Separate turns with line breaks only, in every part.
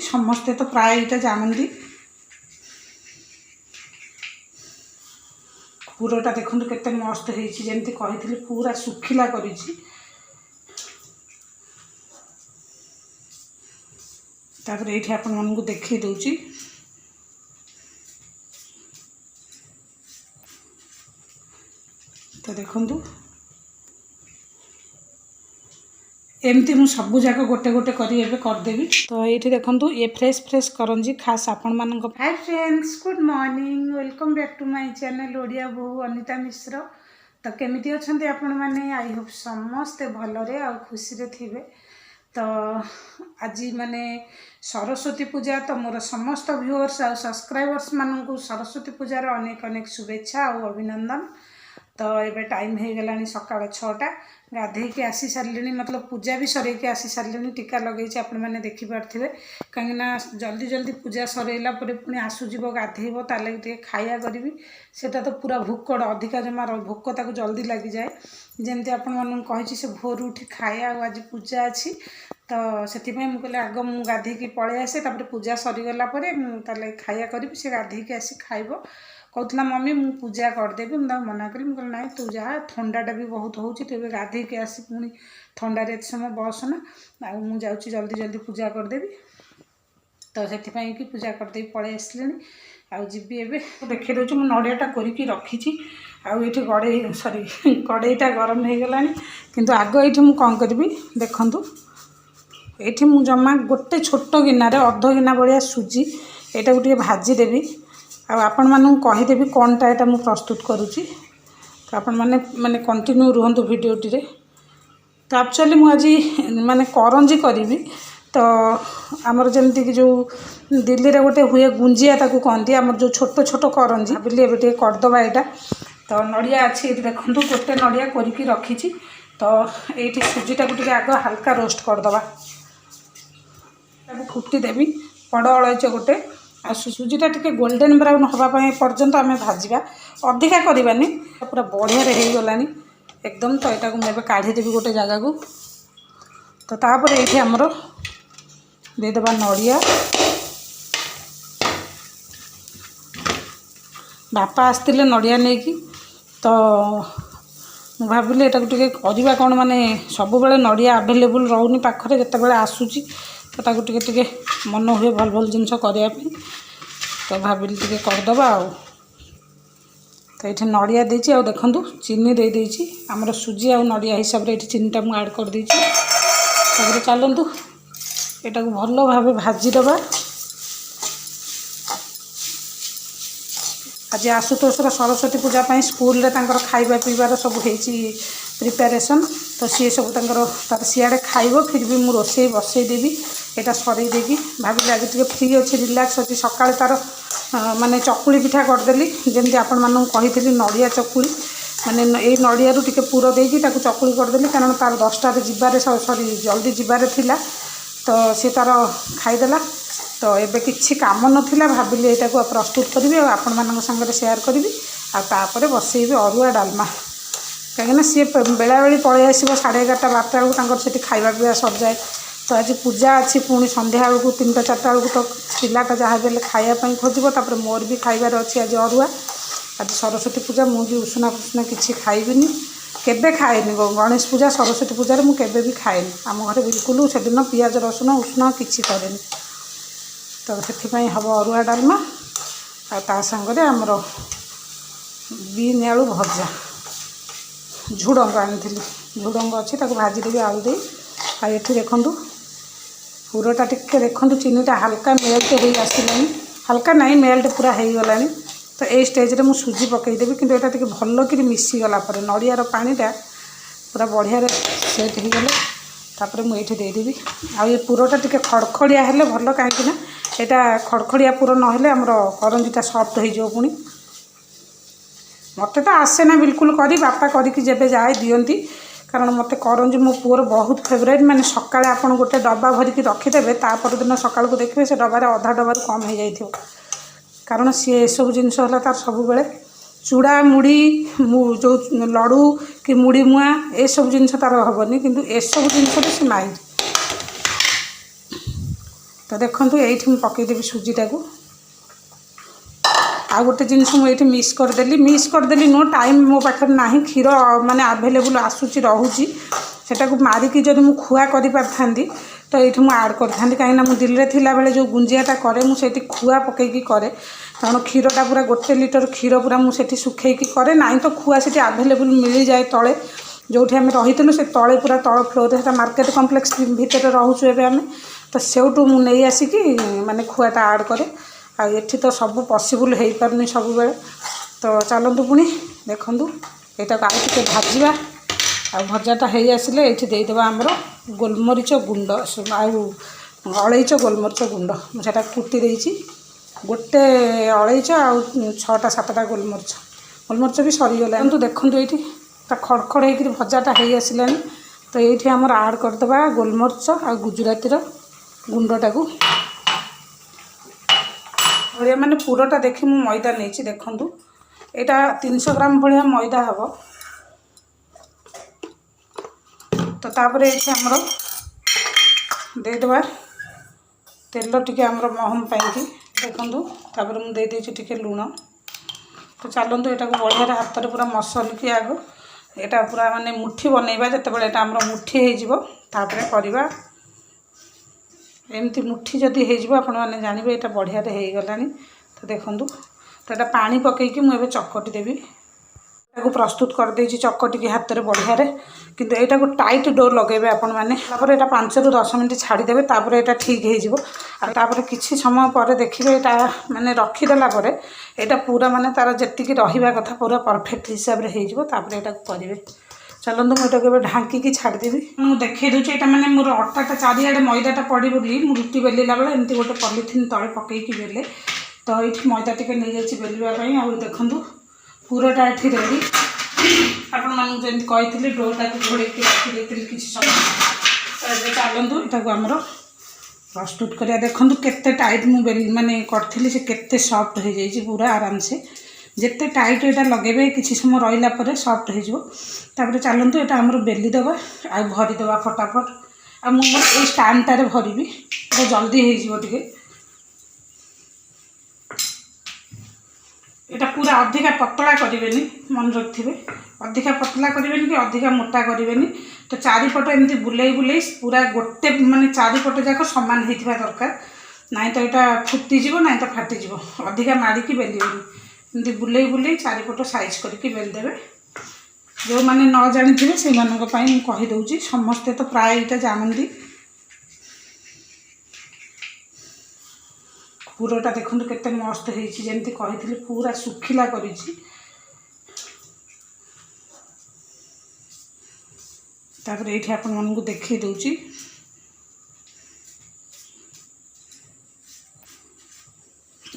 समस्ते तो प्राय यहाँ जानती पूराटा देखो केते मस्त होती कही पूरा सुखिला करी ये आपण मन को देखी दूची तो देखु एमती मु सबू जाक गोटे गोटे करदेवी। तो ये देखो ये फ्रेश फ्रेश करंजी खास आपण मान। Hi friends, good morning, welcome back to my channel Odia बहु अनिता मिश्र। तो केमिति अछंती आपण माने? आई होप समस्ते भलरे आ खुशी रे थिबे। तो आज माने सरस्वती पूजा, तो मोर समस्त व्यूअर्स आ सब्सक्राइबर्स मानू सरस्वती पूजार अनेक अनेक शुभेच्छा और अभिनंदन। तो ये टाइम हो गलानी सकाळ 6टा, गाधे के आसी सारे, मतलब पूजा भी सर के आसी सारे। टीका लगे आपण मैंने देखिपे कहीं जल्दी जल्दी पूजा सरला पुणी आसूब गाधेब ताले टे खाया करी सेटा तो पूरा भोकड़ अधिका जमा भोक ताक जल्दी लगी जाए। जमती आपण मन कही से भोर उठी खाया आज पूजा अच्छी। तो से मुझे आग मु गाधे की पलि आसे पूजा सरीगला ताले खाया करी से गाधे के आसी खाइब। कहला मम्मी मु पूजा करदेवी, मुझे मना करी मुझे ना तू जा, ठंडाटा भी बहुत हो गाधे के आसी पुणी ठंडार एत समय बसना आ मु जाऊँगी जल्दी जल्दी पूजा करदेवी। तो से कि पूजा करदे पलि आसले आबी ए देखी दूँ मुझे नड़ियाटा करके रखी आठ गड़े सरी कड़ईटा गरम हो गला। किंतु आग ये मुझे कौन करी देखूँ ये मुझे जमा गोटे छोट गिनारे अध गिना भाया सुजी यहाँ गोटे भाजीदेवी आपण मानू कहीदेवी कौनटा यहाँ मुझे प्रस्तुत करुँची। तो आपण मैंने माने कंटिन्यू रुहतु भिडियोटी। तो एक्चुअली मुझे माने करंजी करी। तो आमर जमती कि जो दिल्ली रे गोटे हुए गुंजिया ताकू कहती आमर जो छोट छोट करंजी भाविली एबे टिके करदबा यहाँ। तो नड़िया अच्छी ये देखूँ गोटे नड़िया करके रखी। तो ये सुजीटा को आग हल्का रोस्ट करदबा, फुटी देवी बड़ अलैच गोटे आ सुजीटा टिके गोल्डन ब्राउन होगापाई पर्यंत आम भाजवा, अधिका करवानी पूरा बढ़िया हो गलानी एकदम। तो यहाँ मुझे काढ़ीदेवी गोटे जगह को। तो तापर ये आमर देदेबा नड़िया। बापा आसते नड़िया नहीं कि, तो भाविली यहाँ टे करवा कौन माने सब बेले नड़िया आवेलेबल रोनी पाखे जिते आसूची। तो ताकू टिके मन हुए भल भल जिनस करने। तो भाविली टिके करदबा आ। तो ये नड़िया देती आ देखूँ चीनी दे देती आमर सुजी आ नड़िया हिसाब से ये चीनीटा मुझे आड कर देती। चलतु यहाँ भल भाव भाजीदबा। आज आशुतोषर सरस्वती पूजा स्कूल खाଇବା पीबार सब प्रिपेरेसन। तो सी सब तार सियाड़े खाइब, फिर भी मुझे रोसे बसईदेवी यहाँ सर देगी। भाविली आज टे फ्री अच्छे रिलैक्स अच्छी। सका तार माने चकुली पिठा करदेली जमी आपण मानू कही नड़िया चकुली माने ये नड़िया टे पुर देकी चकुली करदेली, कारण तार 10टार जीवार सरी जल्दी जीवार थिला। तो सी तार खाईदेला। तो एबे किछि काम नथिला, भाविली यहाँ प्रस्तुत करी आपण मान संगे सेयार करी आपर बसईबी अरुआ डालमा। कहीं सी बेला बेली पलि आस 11:30 12टा बेलू से खाଇବା पीवा सर जाए। तो आज पूजा अच्छी पुणी संध्या बेलू 3टा 4टा बेलू तो पिलाटा जहाँ भी खायापी खोजब। तापर मोर भी खाइबार अच्छी आज अरुआ। आज सरस्वती पूजा मुझे उसना फुसना किसी खाइबिनी, केबे खाएनी। गणेश पूजा सरस्वती पूजा रे मुझे भी खाएनी। आम घर बिल्कुल से दिन पियाज रसुण उष्ण किसी करेनी। तो से हम अरुआ डालमा आ सांगे आमर बीन आलू भजा झुड़ंग आनी झुड़ंग अच्छी भाजीदेवी आलू दे। आ ये देखूँ पुरटा टिके देखूँ चीनीटा हल्का मेल्ट हो आसलानी, हल्का नहीं मेल्ट पूरा हो गला। तो ये स्टेज रे मु सुजी पकईदेवी, कि यहाँ टे भल कि मिसीगला नड़ियार पानीटा पूरा बढ़िया सेट हो गले तापर मुझे देदेवी। आ ये पुरटा टिके खड़खड़िया हेले भल, कहीं यहाँ खड़खड़िया पुर नहेले आमर करंजीटा सफ्ट हो पुणी। मत तो आसे ना बिल्कुल करी, बापा करके जेबे जाए दियंती, कारण मत करंजी मो पुअर बहुत फेवरेट। माने सकाळे आपण गोटे डब्बा भरिकी रखिदेवे, तापर दिन सकाळ को देखिए से डब्बार अधा डब्बार कम हो जाइथिबो। कारण सी सब जिनस है तार सब बेले चूड़ा मुड़ी जो लड़ू कि मुड़ी मुआ ए सब जिनस तार हेनी, किंतु ए सब जिनस से माहिर। तो देखो ये पकईदेवी सुजीटा को आ गोटे जिनस मुझे मिस करदेली नो टाइम मो पाखे ना क्षीर माने आवेलेबल आसूची रोची सेटा को मारिकी जब मुझे खुआ कर पारि तो ये मुझे आड करी कहीं मुझे दिल्ली थिला बेले जो गुंजियाटा करे मुझे खुआ पकईकी करे कारण क्षीरटा पूरा 1 लिटर क्षीर पूरा मुझे सुखेकी करे ना तो खुआ से आवेलेबल मिल जाए तले जो आम रही से तले पूरा तल फ्लोर से मार्केट कम्प्लेक्स भितर रोचु एवं तो सेठू मुझे आसिकी माने खुआटा आड करे आठी तो सब पॉसिबल हो पारनी सब बेले तो चलतु पुणी देखूँ यहाँ आगे भाजवा आ भजाटा हो आसिले ये देदेबा आमर गोलमरीच गुंड अलैच गोलमरीच गुंड मुझे कुटी देती गोटे अलैच आ 6-7टा गोलमरीच भी सरीगला तो देखूँ ये खड़खड़ हो भजाटा हो आसला तो ये आमर आड करदे गोलमरीच आ गुजराती गुंडटा को भाया माने पुरटा देखी मु मैदा नहीं देखूँ यहाँ 300 ग्राम भाया मैदा हम तो तापर ये आमर देदेबा तेल टिके आमर महम पाई देखूँ तापर मुझे टिके लुण तो चलतु यहाँ को बढ़िया हाथ में पूरा मसल की आग यहाँ पूरा माने मुठी बनइबा जिते बड़े आमर मुठी होपर करवा एमती मुठी जदि हो आपण मैंने जानवे यहाँ बढ़िया हो गला तो देखूँ तो यहाँ पानी पकईकि मुझे चकटी देवी को प्रस्तुत कर देछि चकटिकी हाथ में बढ़िया किंतु यहाँ को टाइट डो लगे आपण मैंने 5 ରୁ 10 मिनट छाड़ीदेवे तापर यहाँ ठीक होपर किसी समय पर देखिए यहाँ माने रखीदेला यहाँ पूरा माने तार जी रहा कथा पूरा परफेक्ट हिसाब से होपर यहाँ करेंगे चलतु मुझे ढांकी छाड़देवी मुझे देखे दूसरी यहाँ मैंने मोर अटाटा चारिड़े मैदाटा पड़ी बोली मुझे बेलिला बेले एमती गोटे पॉलीथिन तले पकईकी बेले तो ये मैदा टे नहीं जाती बेलवाई आ देखूँ पूराटा ये रेडी आपमती कही डोटा को घोड़े रखी किसी समय चलतु यहाँ आमर प्रस्तुत करा देखूँ केते टाइट मुझे माने करी से केते सॉफ्ट हो जाए पूरा आराम से जिते टाइट यहाँ लगे किसी समय रहा सॉफ्ट होपर चलतु यहाँ आमर बेलीदेवा आ भरीदेवा फटाफट आ मुझे स्टांडटारे भरबी तो जल्दी हो यहाँ पूरा अधिका पतला करें मन रखिथे अधिका पतला करें कि अधिका मोटा करें तो चारिपट एमती बुलाई बुलाई पूरा गोटे माने चारिपट जाक सामान होता दरकार ना तो यहाँ फुटीज ना तो फाटीज अधिका मारिकी बेलिबेनि एमती बुलाई बुलाई चारिपट साइज करके बेलदेवे जो मैंने न जानी से कहीदे समस्ते तो प्राय यहाँ जानती पुरटा देखो केते मस्त होती कही पूरा सुखिला करी तापर ये आपण मानू देखी दूची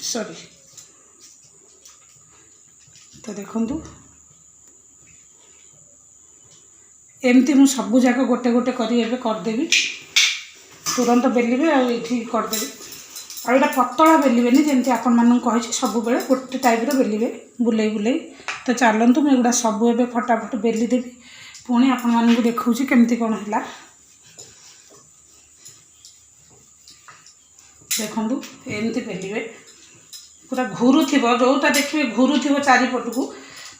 सॉरी तो देखु एमती मु सबू जाक गोटे गोटे करदेवी तुरंत बेलिबे आठी करदेवी आ यहाँ पतला बेलिबेनि जमी आपण मानू कही सब बेले गोटे टाइप बेलिबे बुलाई बुलाई तो चलतु मुझे सब एवं फटाफट बेलीदेवी पुणी आपण मानू देखा केमती कौन है देखु एमती बेलिबे पूरा घूरु जोटा देखिए घूरु चारिपट को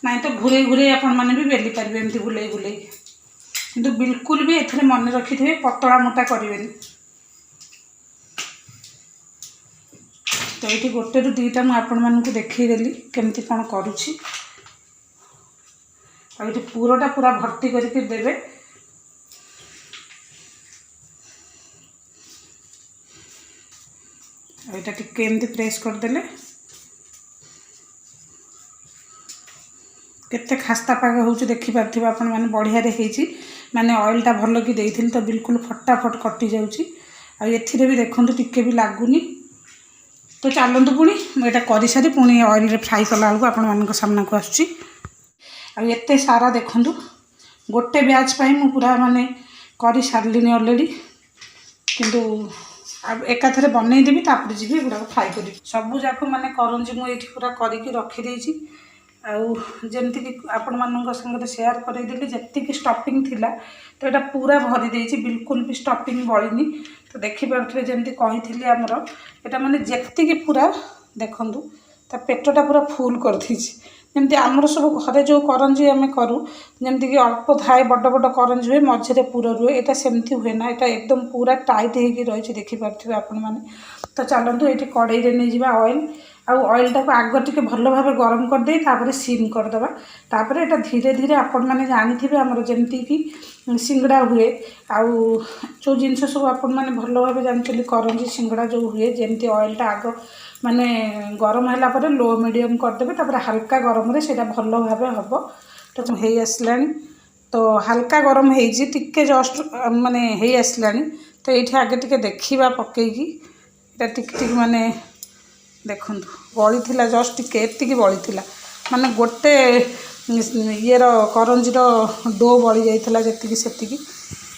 ना तो घूरे घूरे आपण मैंने भी बेली पारे एमती बुलाई बुलाई किंतु बिल्कुल भी एथरे मन रखी थे पतला मोटा करें तो ये गोटे रु 2टा मुझे देखईदेली केमती कौन करुच्छी ये पूराटा पूरा भर्ती करके देवे यहाँ टिके एमती प्रेस करदेले केते खास्ता पाग हो देखिपारे आपण मैंने बढ़िया माने ऑयलटा भल कि देती तो बिल्कुल फटाफट कटि जाऊँगी आथिरे भी देखूँ टिके भी लगुनि तो चलतु पुणी मुझे कर सारी पुणी ऑयल रे फ्राई कला बेलू आपण मान सामना को आते सारा देखूँ गोटे ब्याच पाई मु पूरा माने कर सारे अलरेडी किंतु एकाथरे बनईदेवी तापर जी गुड़ा फ्राए करी सबू जाक माने करंजी मुझे पूरा करके रखीदे आमती कि आपण मान संगे सेयार करदेली जी स्टफिंग थिला तो यहाँ पूरा भरी देछि बिल्कुल भी स्टफिंग बड़ीनी तो देखिपे जमी कही आमर यहाँ मैंने जी पूरा देखूँ ता पेटटा पूरा फुल कर जमी आमर सब घरे जो करंजी आम करूँ जमीक अल्प थाए बड़ बड़ करंजी हुए मझे पुर रुए यहाँ सेमती हुए ना यहाँ एकदम पूरा टाइट हो रही देखिपे आपण मैंने तो चलतु ये कड़े नहीं जावा ऑयल आउ ऑयल टाक आग टे भल भाव गरम करदे तापर सीम करदे तापर यहाँ धीरे धीरे आपण मैंने जानी आमर जमीक सिंगड़ा हुए आउ जो जिनस सब आपण मैंने भल भाव जानते करंजी सिंगड़ा जो हुए जमी ऑयलटा आग माने गरम है लो मीडियम करदे तापर हल्का गरम रे सेटा भल भाव हम तो हो आसला तो हल्का गरम होके जस्ट माने हो आसला तो ये आगे टे देखा पकईकी टिक माने देखु बड़ी थी जस्ट टी बड़ी माने गोटे ये करंजीर डो बड़ी जाइला जी से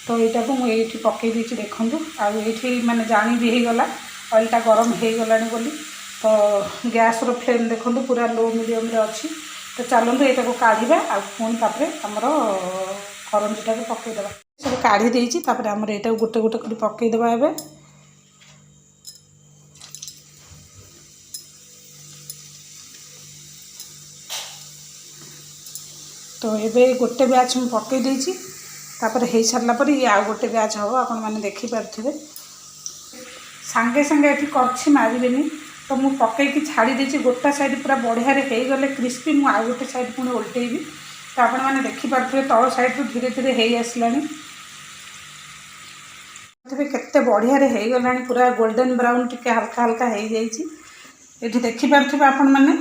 तो यहाँ को मुझे पकई देती देखूँ आईटी माने जानी भी होगला ऑयलटा गरम हो गला बोली तो गैस रो फ्लेम देखूँ पूरा लो मीडियम अच्छी तो चलते यहाँ को काढ़ा आपर आमर करंजीटा को पकईदे सब काढ़ी देती आमर यहाँ गोटे गोटे कर पकईदे ए तो ये गोटे बैच में पकई देती तापर हो सारा पर ये आउ गोटे बैच हम आपण मैंने देखिपे सांगे सांगे ये करछी मारे तो मुझे पकईकी छाड़ी देती गोटा साइड पूरा बढ़िया हो गले क्रिस्पी मुझे आउ गोटे साइड पुणी उल्टेबी तो आपण मैंने देखिपे तल साइड धीरे धीरे हो आसला केते बढ़िया हो गला पूरा गोल्डन ब्राउन टिके हल्का हल्का हो जाइए ये देखिपे आपण मैंने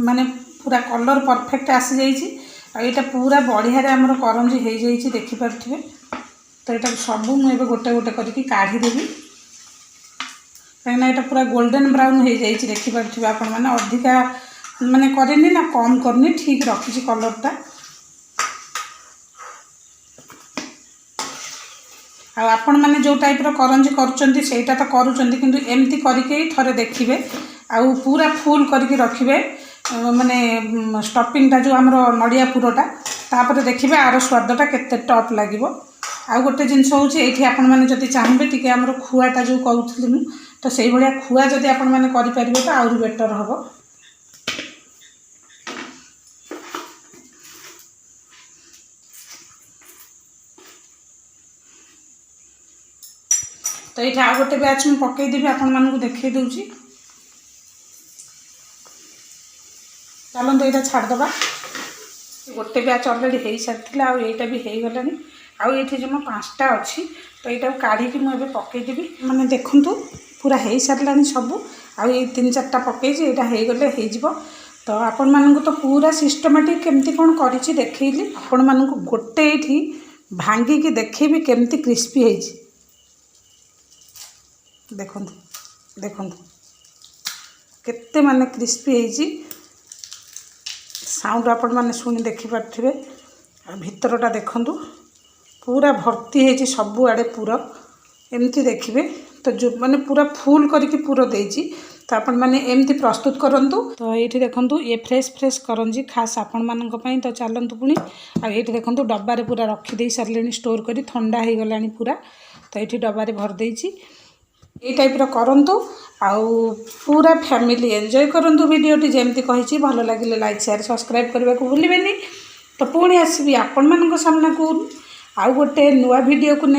माने पूरा कलर परफेक्ट आसी जाइए यहाँ पूरा बढ़िया आमर करंजी हो जाइए देखिपे तो यहाँ सबू मुझे गोटे गोटे करके काढ़ीदेवी कहीं यहाँ पूरा गोल्डन ब्राउन हो जाइए देखिपे आपण मैंने अधिका माने करनी ना कम करनी ठीक रखी कलरटा आपण मैंने जो टाइप करंजी करुँच सेटा तो करुँच किंतु एमती करके थोड़े देखिए आउ पूरा फुल करके रखिए माने स्टफिंगटा जो आमर नड़िया पुरटा तापर देखिए आर स्वादटा केते टॉप लगे आउ गोटे जिनस हूँ ये आपण मैंने जब चाहिए टी आमर खुआटा जो कहूँ तो से भाया खुआ जब आपण मैंने करें तो आहरी बेटर हम तो ये आउ गोटे बैच में पकईदेवी आपण मानू देखई दूची चलते यहाँ छाड़दे गोटे बैच अलरेडी हो सारी आईटा भी हो गला आउ ये जमा 5टा अच्छी तो यहाँ काढ़ी मुझे पकईदेवी माने देखूँ पूरा हो सारा सब आउ ये 3-4टा पकई यहाँ हो गले हो तो आपण मानू तो पूरा सिस्टमेटिक केमती कौन करी देखली आपण मानू गोटे ये भांगिकी देखी केमती क्रिस्पी हो देखूँ देखूँ केते माने क्रिस्पी हो साउंड आपण मैंने शुणी देखिपे भितरटा देखूँ पूरा भर्ती है सबू आड़े पूरा एमती देखिए तो जो मैंने पूरा फुल करके पूरा देती तो आपण मैंने एमती प्रस्तुत करूँ तो ये देखूँ ये फ्रेश फ्रेश करंजी खास आपण मानी तो चलतु पुणी आए देखूँ डब्बारे पूरा रखीदे सारे स्टोर कर ठंडा हो गला पूरा तो ये डब्बारे भर देती ये टाइप करूँ आउ पूरा फैमिली एंजॉय करूँ वीडियोटी जमती कही भल लगे लाइक शेयर सब्सक्राइब करने को भूलें तो पुणी आसबि आपण मान सामना को आउ गोटे नुआ वीडियो को नहीं।